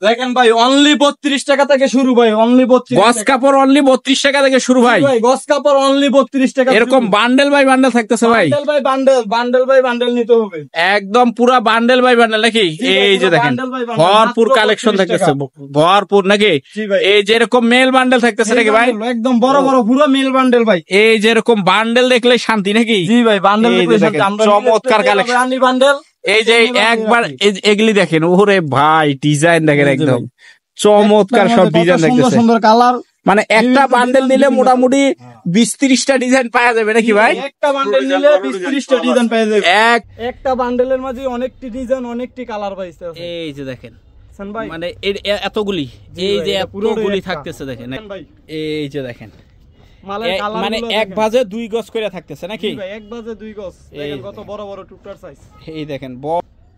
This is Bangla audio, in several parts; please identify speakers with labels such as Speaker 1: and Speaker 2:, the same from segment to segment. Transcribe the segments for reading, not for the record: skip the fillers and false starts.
Speaker 1: দেখেন ভাই অনলি 32 টাকা থেকে শুরু ভাই, অনলি 32
Speaker 2: গস কাপড় অনলি 32 টাকা থেকে শুরু ভাই।
Speaker 1: গস কাপড় অনলি 32 টাকা।
Speaker 2: এরকম বান্ডেল বাই বান্ডেল থাকতেছে ভাই,
Speaker 1: bundle by bundle, bundle by bundle নিতে হবে
Speaker 2: একদম পুরা বান্ডেল বাই বান্ডেল নাকি? এই যে দেখেন ভরপুর কালেকশন থাকতেছে, ভরপুর নাকি? এই যে এরকম মেল বান্ডেল থাকতেছে নাকি ভাই?
Speaker 1: একদম বড় বড় পুরো মেল বান্ডেল ভাই।
Speaker 2: এই যে এরকম বান্ডেল দেখলে শান্তি নাকি?
Speaker 1: জি ভাই বান্ডেল দেখলে শান্তি। আমরা
Speaker 2: চমৎকার কালেকশন
Speaker 1: আনি বান্ডেল।
Speaker 2: এই যে একবার এগুলি দেখেন, ওরে ভাই ডিজাইন দেখেন একদম চমৎকার সব ডিজাইন দেখতেছে,
Speaker 1: সুন্দর কালার।
Speaker 2: মানে একটা বান্ডেল নিলে মোটামুটি 20-30টা ডিজাইন পাওয়া যাবে নাকি ভাই?
Speaker 1: একটা বান্ডেল নিলে 20-30টা ডিজাইন পাওয়া যাবে। একটা বান্ডেলের মাঝে অনেকটি ডিজাইন, অনেকটি কালার পাইছে।
Speaker 2: এই যে দেখেন মানে এতগুলি, এই যে এতগুলি থাকতেছে দেখেন, এই যে দেখেন মানে এক ভাজে 2 গজ করে থাকতেছে নাকি?
Speaker 1: এক ভাজে 2 গজ। দেখেন কত বড় বড় টুকটার সাইজ।
Speaker 2: এই দেখেন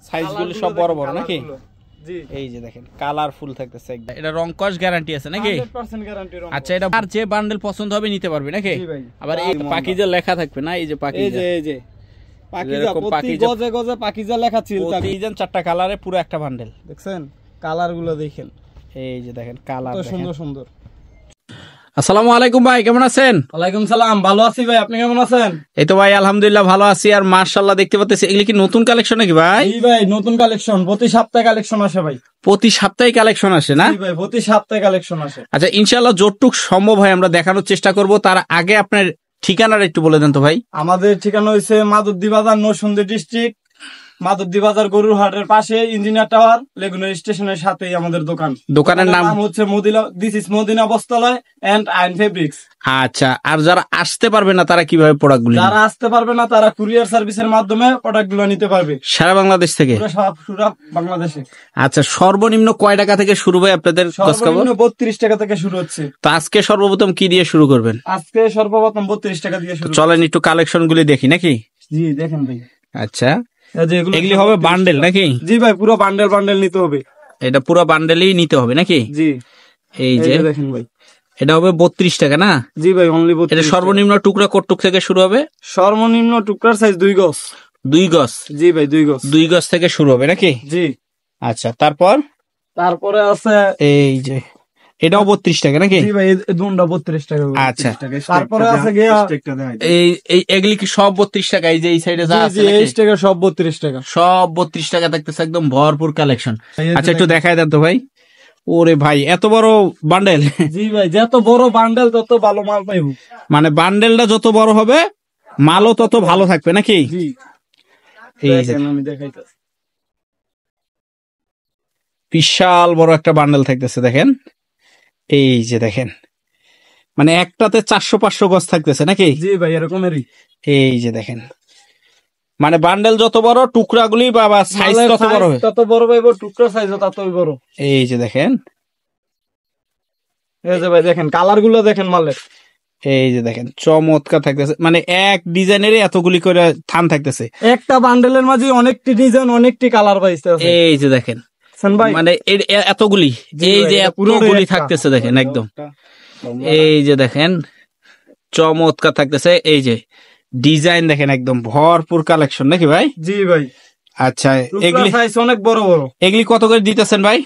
Speaker 2: সাইজগুলো সব বড় বড় নাকি? এই যে দেখেন কালারফুল থাকতেছে একদম। এটা রং কস গ্যারান্টি আছে নাকি?
Speaker 1: 100% গ্যারান্টি রং।
Speaker 2: আচ্ছা, এটা আর যে বান্ডেল পছন্দ হবে নিতে পারবে নাকি? আবার এই পাকিজা লেখা থাকবে না? এই যে পাকিজা,
Speaker 1: এই যে পাকিজা, প্রতি গজে গজে পাকিজা লেখা ছিল।
Speaker 2: ডিজাইন 4টা কালারে পুরো একটা বান্ডেল।
Speaker 1: দেখছেন কালার গুলো দেখেন,
Speaker 2: এই যে দেখেন কালার
Speaker 1: কত সুন্দর সুন্দর।
Speaker 2: আসসালামু আলাইকুম ভাই, কেমন আছেন?
Speaker 1: ওয়ালাইকুম সালাম, ভালো আছি ভাই, আপনি কেমন আছেন?
Speaker 2: এই তো ভাই আলহামদুলিল্লাহ ভালো আছি। আর মাশাআল্লাহ দেখতে পাচ্ছি এগুলি কি নতুন কালেকশন নাকি ভাই?
Speaker 1: জি ভাই নতুন কালেকশন, প্রতি সপ্তাহে কালেকশন আসে ভাই।
Speaker 2: প্রতি সপ্তাহে কালেকশন আসে না?
Speaker 1: জি ভাই প্রতি সপ্তাহে কালেকশন আসে।
Speaker 2: আচ্ছা ইনশাআল্লাহ যতটুক সম্ভব হয় আমরা দেখানোর চেষ্টা করব। তার আগে আপনার ঠিকানাটা একটু বলে দেন তো ভাই।
Speaker 1: আমাদের ঠিকানা হইছে মাধবদী বাজার, নরসিংদী ডিস্ট্রিক্ট, মাধবদী বাজার গরুর হাটের পাশে, ইঞ্জিনিয়ার টাওয়ার, লেগুনা স্টেশনের সাথেই আমাদের দোকান।
Speaker 2: দোকানের নাম
Speaker 1: হচ্ছে মদিনা, দিস ইজ মদিনা বস্ত্রালয় এন্ড আইন ফেব্রিক্স।
Speaker 2: আচ্ছা, আর যারা আসতে পারবে না তারা কিভাবে প্রোডাক্টগুলো?
Speaker 1: যারা আসতে পারবে না তারা কুরিয়ার সার্ভিসের মাধ্যমে প্রোডাক্টগুলো নিতে পারবে সারা
Speaker 2: বাংলাদেশ থেকে।
Speaker 1: পুরো বাংলাদেশে।
Speaker 2: আচ্ছা, সর্বনিম্ন কয় টাকা থেকে শুরু হয় আপনাদের?
Speaker 1: সর্বনিম্ন 32 টাকা থেকে শুরু হচ্ছে।
Speaker 2: তো আজকে সর্বপ্রথম কি দিয়ে শুরু করবেন?
Speaker 1: আজকে সর্বপ্রথম 32 টাকা দিয়ে শুরু।
Speaker 2: চলেন একটু কালেকশন গুলি দেখি নাকি?
Speaker 1: জি দেখেন ভাই।
Speaker 2: আচ্ছা, এগুলি হবে বান্ডেল নাকি?
Speaker 1: জি ভাই পুরো বান্ডেল বান্ডেল নিতে হবে।
Speaker 2: এটা পুরো বান্ডেলই নিতে হবে নাকি?
Speaker 1: জি।
Speaker 2: এই যে দেখেন ভাই, এটা হবে 32 টাকা না?
Speaker 1: জি ভাই অনলি 32।
Speaker 2: এটা সর্বনিম্ন টুকরা কতটুক থেকে শুরু হবে?
Speaker 1: সর্বনিম্ন টুকরার সাইজ 2 গজ।
Speaker 2: 2 গজ?
Speaker 1: জি ভাই 2 গজ।
Speaker 2: 2 গজ থেকে শুরু হবে নাকি?
Speaker 1: জি।
Speaker 2: আচ্ছা, তারপরে
Speaker 1: আছে
Speaker 2: এই যে এটাও 32 টাকা নাকি?
Speaker 1: জি ভাই এই দুনটা 32 টাকা।
Speaker 2: আচ্ছা,
Speaker 1: তারপরে আছে গিয়া
Speaker 2: এই এগুলি কি সব 32 টাকা? এই যে এই সাইডে যা আছে
Speaker 1: এই টাকা সব 32 টাকা,
Speaker 2: সব 32 টাকা থাকতেছে, একদম ভরপুর কালেকশন। আচ্ছা একটু দেখায় দেন তো ভাই। ওরে ভাই এত বড় বান্ডেল!
Speaker 1: জি ভাই যত বড় বান্ডেল তত ভালো মাল পাইবো।
Speaker 2: মানে বান্ডেলটা যত বড় হবে মালও তত ভালো থাকবে নাকি?
Speaker 1: জি।
Speaker 2: এই যে
Speaker 1: আমি দেখাইতাছি,
Speaker 2: বিশাল বড় একটা বান্ডেল থাকতেছে দেখেন। এই যে দেখেন মানে একটাতে 400-500 গজ থাকতেছে নাকি?
Speaker 1: জি ভাই এরকমেরই।
Speaker 2: এই যে দেখেন মানে বান্ডেল যত বড় টুকরাগুলি বা সাইজ তত বড় হবে,
Speaker 1: তত বড় পাইবো, টুকরা সাইজ ততই বড়।
Speaker 2: এই যে দেখেন,
Speaker 1: এই যে ভাই দেখেন কালার গুলো দেখেন মালের।
Speaker 2: এই যে দেখেন চমৎকার থাকতেছে, মানে এক ডিজাইনের এতগুলি করে থান থাকতেছে।
Speaker 1: একটা বান্ডেলের মাঝে অনেকটি ডিজাইন, অনেকটি কালার পাইছে।
Speaker 2: এই যে দেখেন মানে এতগুলি, এই যে এতগুলি থাকতেছে দেখেন একদম। এই যে দেখেন চমৎকার থাকতেছে, এই যে ডিজাইন দেখেন একদম ভরপুর কালেকশন নাকি ভাই?
Speaker 1: জি ভাই।
Speaker 2: আচ্ছা,
Speaker 1: এগুলি সাইজ অনেক বড় বড়।
Speaker 2: এগুলি কত করে দিতেছেন ভাই?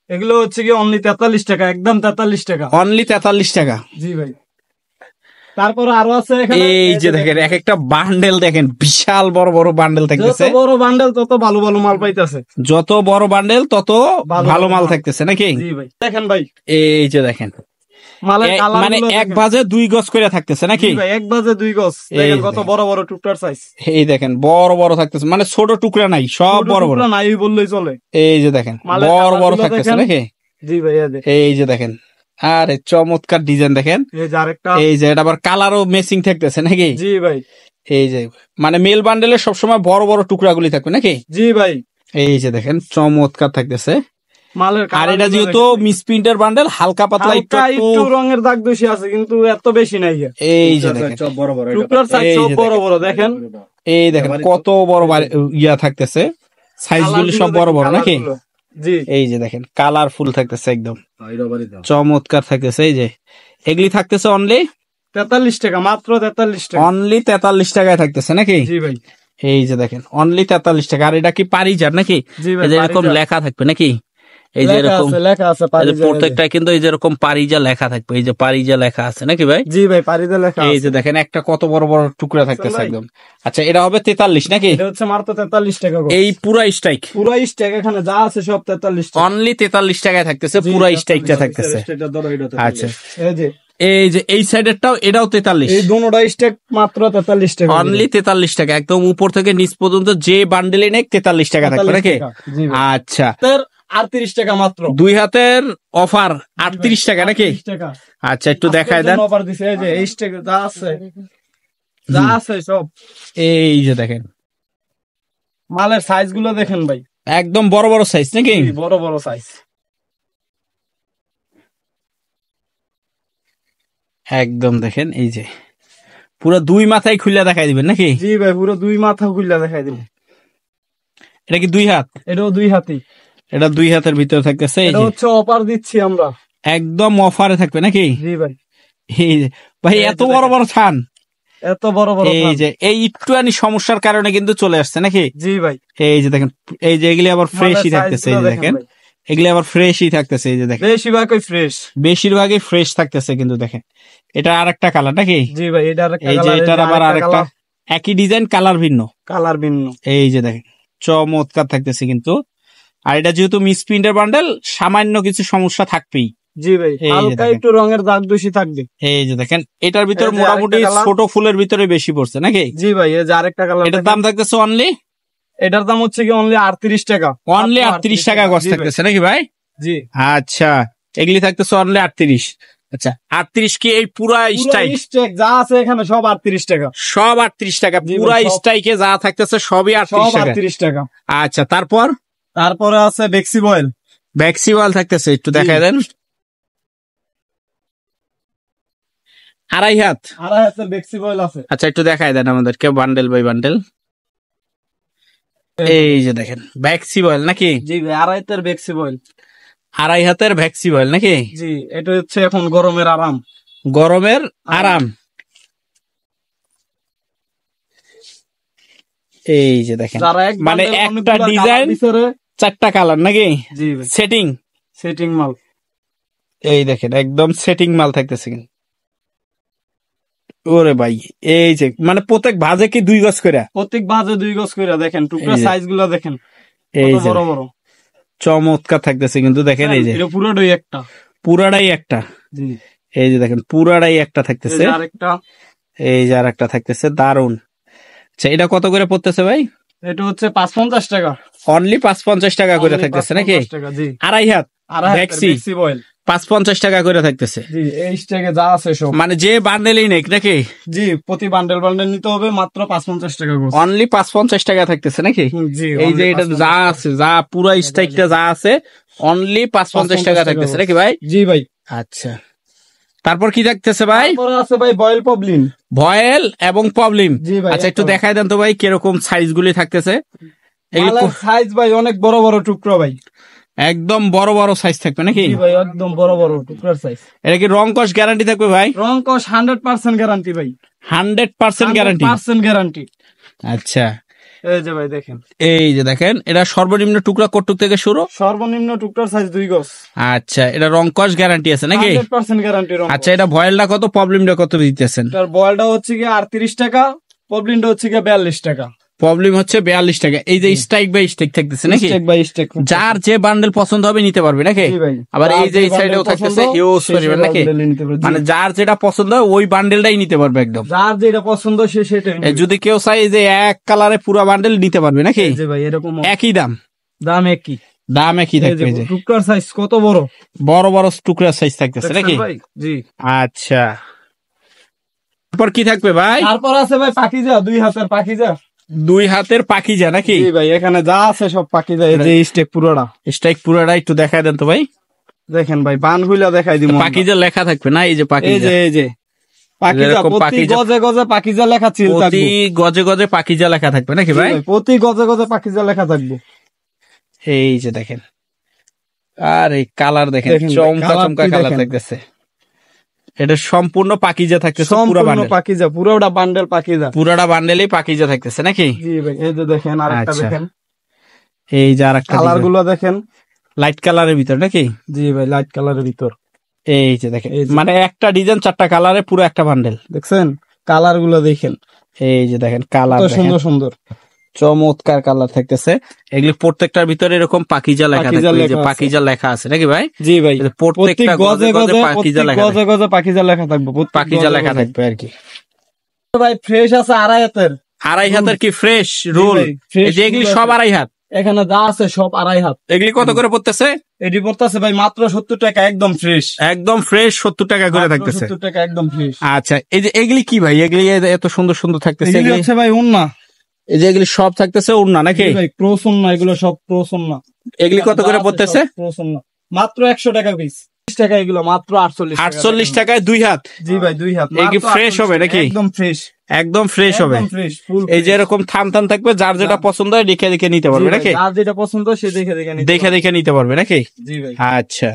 Speaker 1: এগুলো হচ্ছে কি অনলি 43 টাকা, একদম 43 টাকা।
Speaker 2: অনলি 43 টাকা?
Speaker 1: জি ভাই। তারপরে আরো আছে এখানে,
Speaker 2: এই যে দেখেন এক একটা বান্ডেল দেখেন, বিশাল বড় বড় বান্ডেল থাকতেছে।
Speaker 1: যত বড় বান্ডেল তত ভালো ভালো মাল পাইতেছে।
Speaker 2: যত বড় বান্ডেল তত ভালো মাল থাকতেছে নাকি?
Speaker 1: জি ভাই দেখেন ভাই,
Speaker 2: এই যে দেখেন মানে এক ভাজে 2 গজ করে থাকতেছে নাকি?
Speaker 1: ভাই এক ভাজে 2 গজ। দেখেন কত বড় বড় টুকটার সাইজ।
Speaker 2: এই দেখেন বড় বড় থাকতেছে, মানে ছোট টুকরা নাই, সব বড় বড়
Speaker 1: নাই বললেই চলে।
Speaker 2: এই যে দেখেন বড় বড় থাকতেছে নাকি?
Speaker 1: জি ভাই
Speaker 2: এই যে দেখেন, আরে চমৎকার ডিজাইন দেখেন। এই যে এটা আবার কালারও ম্যাচিং থাকতেছে নাকি?
Speaker 1: জি ভাই।
Speaker 2: এই যে মানে মেল বান্ডেলে সবসময় বড় বড় টুকরাগুলি থাকবে নাকি?
Speaker 1: জি ভাই।
Speaker 2: এই যে দেখেন চমৎকার থাকতেছে
Speaker 1: মালের।
Speaker 2: আর এটা যেহেতু মিসপ্রিন্টের বান্ডেল, হালকা পাতলা
Speaker 1: একটু রঙের দাগ বেশি আছে কিন্তু এত বেশি নাই।
Speaker 2: এই যে দেখেন
Speaker 1: টুকরার সাইজ সব বড় বড় দেখেন।
Speaker 2: এই দেখেন কত বড় ইয়া থাকতেছে, সাইজগুলি সব বড় বড় নাকি?
Speaker 1: জি।
Speaker 2: এই যে দেখেন কালারফুল থাকতেছে একদম চমৎকার থাকতেছে। এই যে এগুলি থাকতেছে অনলি
Speaker 1: 43 টাকা, মাত্র 43 টাকা।
Speaker 2: অনলি 43 টাকায় থাকতেছে নাকি?
Speaker 1: জি ভাই।
Speaker 2: এই যে দেখেন অনলি 43 টাকা। আর এটা কি পারিজাত নাকি?
Speaker 1: জি ভাই।
Speaker 2: এরকম লেখা থাকবে নাকি? এই যে এরকম
Speaker 1: লেখা আছে
Speaker 2: প্রত্যেকটা কিন্তু এই যে এরকম পারিজা লেখা থাকবে, এই যে পারিজা লেখা আছে নাকি ভাই?
Speaker 1: জি ভাই, পারিজা লেখা।
Speaker 2: এই যে দেখেন একটা কত বড় বড় টুকরা থাকতেছে একদম। আচ্ছা এটা হবে 43 নাকি?
Speaker 1: এটা হচ্ছে মাত্র 43 টাকা।
Speaker 2: এই পুরা স্ট্রাইক,
Speaker 1: পুরা স্ট্রাইক এখানে যা আছে সব 43 টাকা,
Speaker 2: অনলি 43 টাকায় থাকতেছে, পুরা স্ট্রাইকটা থাকতেছে। আচ্ছা এই যে এই সাইডেরটাও এটাও 43,
Speaker 1: এই দুটোটা স্ট্রাইক মাত্র 43 টাকা,
Speaker 2: অনলি 43 টাকা, একদম উপর থেকে নিচ পর্যন্ত যে বান্ডেলে নেক 43 টাকা থাকবে নাকি? আচ্ছা
Speaker 1: 38 টাকা মাত্র,
Speaker 2: 2 হাতের অফার 38 টাকা নাকি? আচ্ছা একটু দেখায় দেন।
Speaker 1: অফার দিছে এই যে এই স্ট্রাইক যা আছে সব।
Speaker 2: এই যে দেখেন
Speaker 1: মালের সাইজ গুলো দেখেন ভাই,
Speaker 2: একদম বড় বড় সাইজ নাকি?
Speaker 1: বড় বড় সাইজ
Speaker 2: একদম দেখেন। এই যে পুরো 2 মাথায় খুলে দেখাই দিবেন নাকি?
Speaker 1: জি ভাই, পুরো 2 মাথা খুলে দেখাই দিবেন।
Speaker 2: এটা কি 2 হাত?
Speaker 1: এটাও 2 হাতি,
Speaker 2: এটা 2 হাতের ভিতরে থাকতেছে। এই
Speaker 1: এটা
Speaker 2: যে
Speaker 1: হচ্ছে অফার দিচ্ছি আমরা,
Speaker 2: একদম অফারে থাকবে নাকি?
Speaker 1: জি ভাই।
Speaker 2: এই যে ভাই এত বড় বড় থান,
Speaker 1: এত বড় বড়,
Speaker 2: এই যে এই একটুখানি সমস্যার কারণে কিন্তু চলে আসছে নাকি?
Speaker 1: জি ভাই।
Speaker 2: এই যে দেখেন, এই যে এগুলি আবার ফ্রেশই থাকতেছে, এই যে দেখেন এগুলি আবার ফ্রেশই থাকতেছে, এই যে দেখেন
Speaker 1: বেশিরভাগই ফ্রেশ,
Speaker 2: বেশিরভাগই ফ্রেশ থাকতেছে কিন্তু দেখেন। এটা আরেকটা কালার নাকি?
Speaker 1: জি ভাই, এটা আরেকটা
Speaker 2: এই যে এটার আবার আরেকটা একই ডিজাইন, কালার ভিন্ন,
Speaker 1: কালার ভিন্ন।
Speaker 2: এই যে দেখেন চমৎকার থাকতেছে কিন্তু। আর এটা যেহেতু মিস প্রিন্টের বান্ডেল, সামান্য কিছু সমস্যা থাকবেই।
Speaker 1: জি ভাই, হালকা একটু রঙের দাগ দোষী থাকবে।
Speaker 2: এই যে দেখেন এটার ভিতর মোটামুটি ছোট ফুলের ভিতরে বেশি পড়ছে নাকি?
Speaker 1: জি ভাই, এই যে আরেকটা কালার,
Speaker 2: এটার দাম থাকতেছে অনলি,
Speaker 1: এটার দাম হচ্ছে কি অনলি 38 টাকা,
Speaker 2: অনলি 38 টাকা গজ থাকতেছে নাকি ভাই?
Speaker 1: জি
Speaker 2: আচ্ছা এগুলি থাকতেছে অনলি 38। আচ্ছা 38 কি এই পুরা স্ট্রাইক
Speaker 1: যা আছে এখানে সব 38 টাকা,
Speaker 2: সব 38 টাকা, পুরা স্ট্রাইকে যা থাকতেছে সবই 38
Speaker 1: টাকা।
Speaker 2: আচ্ছা
Speaker 1: তারপরে আছে বেক্সি বয়েল,
Speaker 2: বেক্সি বয়েল থাকতেছে, একটু দেখায় দেন। 2.5 হাতের
Speaker 1: বেক্সি বয়েল আছে।
Speaker 2: আচ্ছা একটু দেখায় দেন আমাদেরকে বান্ডেল বাই বান্ডেল। এই যে দেখেন বেক্সি বয়েল নাকি?
Speaker 1: জি ভাই, 2.5 হাতের বেক্সি বয়েল,
Speaker 2: 2.5 হাতের বেক্সি বয়েল নাকি?
Speaker 1: জি, এটা হচ্ছে এখন গরমের আরাম,
Speaker 2: গরমের আরাম। এই যে দেখেন মানে একটা ডিজাইন 4টা কালার নাকি?
Speaker 1: জি
Speaker 2: সেটিং
Speaker 1: মাল,
Speaker 2: এই দেখেন একদম সেটিং মাল থাকতেছে। ওরে ভাই এই যে মানে প্রত্যেক ভাজে কি 2 গজ করে?
Speaker 1: প্রত্যেক ভাজে 2 গজ করে। দেখেন টুকরা সাইজ গুলো দেখেন,
Speaker 2: এই
Speaker 1: বড় বড়
Speaker 2: চমৎকার থাকতেছে কিন্তু দেখেন। এই যে
Speaker 1: পুরাটাই একটা,
Speaker 2: জি এই যে দেখেন পুরাটাই একটা থাকতেছে, এই যে আরেকটা থাকতেছে, দারুন। আচ্ছা এটা কত করে পড়তেছে ভাই?
Speaker 1: এটা হচ্ছে 550 টাকা,
Speaker 2: অনলি 550 টাকা করে থাকতেছে নাকি? 2.5 হাত বেক্সি বয়েল 550 টাকা করে থাকতেছে।
Speaker 1: জি, এই স্ট্যাকে যা আছে সব,
Speaker 2: মানে যে বান্ডেলই নেক নাকি?
Speaker 1: জি, প্রতি বান্ডেল নিতে হবে মাত্র 550 টাকা,
Speaker 2: অনলি 550 টাকা থাকতেছে নাকি?
Speaker 1: জি,
Speaker 2: এই যে এটা যা আছে, যা পুরো স্ট্রাইকটা যা আছে অনলি 550 টাকা থাকতেছে নাকি ভাই?
Speaker 1: জি ভাই।
Speaker 2: আচ্ছা তারপর কি থাকতেছে ভাই?
Speaker 1: তারপর আছে ভাই বয়েল পবলিন,
Speaker 2: ভয়েল এবং পবলিন। আচ্ছা একটু দেখাই দেন তো ভাই কিরকম সাইজ গুলি থাকতেছে।
Speaker 1: এগুলো সাইজ ভাই অনেক বড় বড় টুকরো ভাই,
Speaker 2: একদম বড় বড় সাইজ থাকবে নাকি?
Speaker 1: জি ভাই, একদম বড় বড় টুকরার সাইজ।
Speaker 2: এটা কি রং কস গ্যারান্টি থাকবে ভাই?
Speaker 1: রং কস 100% গ্যারান্টি ভাই,
Speaker 2: 100%
Speaker 1: গ্যারান্টি।
Speaker 2: আচ্ছা
Speaker 1: এই যে ভাই দেখেন,
Speaker 2: এই যে দেখেন এটা সর্বনিম্ন টুকরা কতটুক থেকে শুরু?
Speaker 1: সর্বনিম্ন টুকরার সাইজ 2 গজ।
Speaker 2: আচ্ছা এটা রং কস গ্যারান্টি আছে নাকি?
Speaker 1: 100% গ্যারান্টি রং।
Speaker 2: আচ্ছা এটা ভয়েলটা কত, প্রবলেমটা কত দিতেছেন?
Speaker 1: এটার ভয়েলটা হচ্ছে কি 38 টাকা, প্রবলেমটা হচ্ছে কি 42 টাকা।
Speaker 2: প্রবলেম হচ্ছে 42 টাকা। এই যে স্ট্রাইক বাই স্ট্রাইক থাকতেছে নাকি?
Speaker 1: স্ট্রাইক বাই স্ট্রাইক,
Speaker 2: যার যে বান্ডেল পছন্দ হবে নিতে পারবে নাকি? আবার এই যে এই সাইডেও থাকতেছে হিউজ পরিমাণ নাকি? মানে যার যেটা পছন্দ হয় ওই বান্ডেলটাই নিতে পারবে একদম,
Speaker 1: যার যেটা পছন্দ সে সেটাই।
Speaker 2: যদি কেউ চায় যে এক কালারে পুরো বান্ডেল নিতে পারবে নাকি?
Speaker 1: জি ভাই, এরকম
Speaker 2: একই দাম একই থাকবে। যে
Speaker 1: টুকরার সাইজ কত বড়
Speaker 2: বড় টুকরার সাইজ থাকতেছে নাকি?
Speaker 1: জি
Speaker 2: আচ্ছা তারপর কি থাকবে ভাই?
Speaker 1: তারপর আছে ভাই পাকিজা, 2 হাতের পাকিজা,
Speaker 2: 2 হাতের পাকিজা নাকি?
Speaker 1: জি ভাই, এখানে যা আছে সব পাকিজা। এই যে
Speaker 2: স্ট্রাইক পুরোটা একটু দেখায় দেন তো ভাই।
Speaker 1: দেখেন ভাই, বান গুলা দেখাই দিব,
Speaker 2: পাকিজা লেখা থাকবে না? এই যে পাকিজা,
Speaker 1: এই যে পাকিজা, প্রতি গজে গজে পাকিজা লেখা ছিল,
Speaker 2: প্রতি গজে গজে পাকিজা লেখা থাকবে নাকি ভাই?
Speaker 1: প্রতি গজে গজে পাকিজা লেখা থাকবে।
Speaker 2: এই যে দেখেন, আর এই কালার দেখেন, চমকা কালার থাকতেছে। এটা সম্পূর্ণ পাকিজা থাকতেছে, পুরো বান্ডেল
Speaker 1: পাকিজা, পুরোটা বান্ডেল পাকিজা,
Speaker 2: পুরোটা বান্ডেলই পাকিজা থাকতেছে নাকি?
Speaker 1: জি ভাই, এই যে দেখেন আরেকটা, দেখেন
Speaker 2: এই যে আরেকটা
Speaker 1: কালার গুলো দেখেন,
Speaker 2: লাইট কালারের ভিতর নাকি?
Speaker 1: জি ভাই, লাইট কালারের ভিতর।
Speaker 2: এই যে দেখেন,
Speaker 1: এই যে।
Speaker 2: মানে একটা ডিজাইন 4টা কালারে পুরো একটা বান্ডেল।
Speaker 1: দেখছেন কালার গুলো দেখেন,
Speaker 2: এই যে দেখেন কালার,
Speaker 1: কত সুন্দর সুন্দর
Speaker 2: চমৎকার কালার থাকতেছে। এগুলি প্রত্যেকটার ভিতরে এরকম পাকিজা লেখা
Speaker 1: পাকিজা
Speaker 2: থাকবে, এই যে
Speaker 1: লেখা আছে।
Speaker 2: পাকিজা লেখা আছে নাকি ভাই?
Speaker 1: জি ভাই,
Speaker 2: এই যে
Speaker 1: প্রত্যেক
Speaker 2: প্রত্যেকটা
Speaker 1: গজে গজে
Speaker 2: পাকিজা লেখা
Speaker 1: গজে গজে পাকিজা লেখা থাকবে, প্রত্যেক
Speaker 2: পাকিজা
Speaker 1: গজে
Speaker 2: লেখা
Speaker 1: গজে।
Speaker 2: থাকবে আর কি।
Speaker 1: ভাই ফ্রেশ আছে 2.5 হাতের,
Speaker 2: 2.5 হাতের কি ফ্রেশ রোল?
Speaker 1: ভাই, fresh
Speaker 2: এই যে এগুলি
Speaker 1: রোল
Speaker 2: সব
Speaker 1: আছে।
Speaker 2: 2.5 হাত।
Speaker 1: এখানে যা আছে সব 2.5 হাত।
Speaker 2: এগুলি কত করে পড়তেছে?
Speaker 1: এটি পড়তেছে ভাই মাত্র 70 টাকা, একদম ফ্রেশ।
Speaker 2: একদম ফ্রেশ 70 টাকা করে থাকতেছে।
Speaker 1: 70 টাকা একদম ফ্রেশ।
Speaker 2: আচ্ছা, এই যে এগুলি কি ভাই? এগুলি এত সুন্দর সুন্দর থাকতেছে,
Speaker 1: এগুলি
Speaker 2: এগুলি
Speaker 1: হচ্ছে ভাই উন্না।
Speaker 2: এই যে এগুলি সব থাকতেছে ওড়না নাকি?
Speaker 1: জি ভাই, ক্রস উন্না, এগুলো সব ক্রস উন্না।
Speaker 2: এগুলি কত করে পড়তেছে?
Speaker 1: ক্রস উন্না মাত্র 100 টাকা পিস। 30 টাকা এগুলো, মাত্র 48 টাকা।
Speaker 2: 48 টাকায় 2 হাত।
Speaker 1: জি ভাই, 2 হাত।
Speaker 2: এই কি
Speaker 1: মাত্র
Speaker 2: fresh
Speaker 1: 48
Speaker 2: হবে
Speaker 1: টাকা,
Speaker 2: নাকি?
Speaker 1: একদম ফ্রেশ।
Speaker 2: একদম ফ্রেশ হবে।
Speaker 1: একদম ফ্রেশ, ফুল।
Speaker 2: এই যে এরকম থান থান থাকবে, যার যেটা পছন্দ হয় দেখে দেখে নিতে পারবে নাকি?
Speaker 1: আর যেটা পছন্দ সে দেখে দেখে নিতে
Speaker 2: দেখে
Speaker 1: পারবে।
Speaker 2: দেখে নিতে পারবে নাকি?
Speaker 1: জি ভাই।
Speaker 2: আচ্ছা,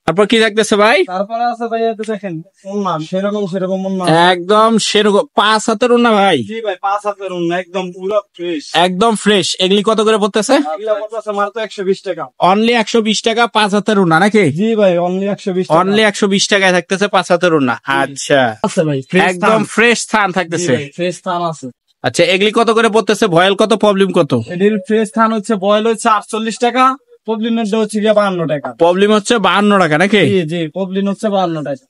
Speaker 2: তারপর কি থাকতেছে ভাই?
Speaker 1: তারপরে আছে ভাই, এই যে দেখেন উন্না, সেরকম উন্না।
Speaker 2: একদম সেরকম 5 হাতের ওড়না ভাই।
Speaker 1: জি ভাই, 5 হাতের উন্না, একদম পুরো ফ্রেশ।
Speaker 2: একদম ফ্রেশ। এগুলি কত করে পড়তেছে?
Speaker 1: এগুলো পড়তেছে মাত্র 120 টাকা।
Speaker 2: অনলি 120 টাকা 5 হাতের ওড়না নাকি?
Speaker 1: জি ভাই, অনলি 120 টাকা।
Speaker 2: অনলি 120 টাকায় থাকতেছে 5 হাতের ওড়না। আচ্ছা,
Speaker 1: আছে ভাই, ফ্রেশ
Speaker 2: একদম ফ্রেশ থান থাকতেছে।
Speaker 1: ফ্রেশ থান আছে।
Speaker 2: আচ্ছা, এগুলি কত করে পড়তেছে? ভয়েল কত, প্রবলেম কত?
Speaker 1: এটির ফ্রেশ থান হচ্ছে বয়েল হচ্ছে 48 টাকা, পবলিনের হচ্ছে গিয়ে 52 টাকা।
Speaker 2: প্রবলেম হচ্ছে 52 টাকা নাকি?
Speaker 1: জি জি, পবলিন হচ্ছে 52 টাকা।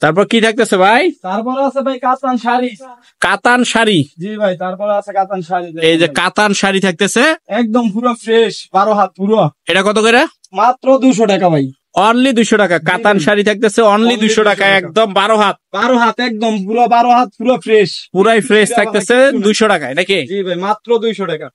Speaker 2: তারপর কি থাকতেছে ভাই?
Speaker 1: তারপরে আছে ভাই কাতান শাড়ি।
Speaker 2: কাতান শাড়ি।
Speaker 1: জি ভাই, তারপরে আছে কাতান শাড়ি।
Speaker 2: এই যে কাতান শাড়ি থাকতেছে,
Speaker 1: একদম পুরো ফ্রেশ, 12 হাত পুরো,
Speaker 2: এটা কত করে?
Speaker 1: মাত্র 200 টাকা ভাই।
Speaker 2: অনলি 200 টাকা। কাতান শাড়ি থাকতেছে অনলি 200 টাকা, একদম 12 হাত।
Speaker 1: 12 হাত, একদম পুরো 12 হাত পুরো ফ্রেশ,
Speaker 2: পুরাই ফ্রেশ থাকতেছে 200 টাকায় নাকি?
Speaker 1: জি ভাই, মাত্র 200 টাকা।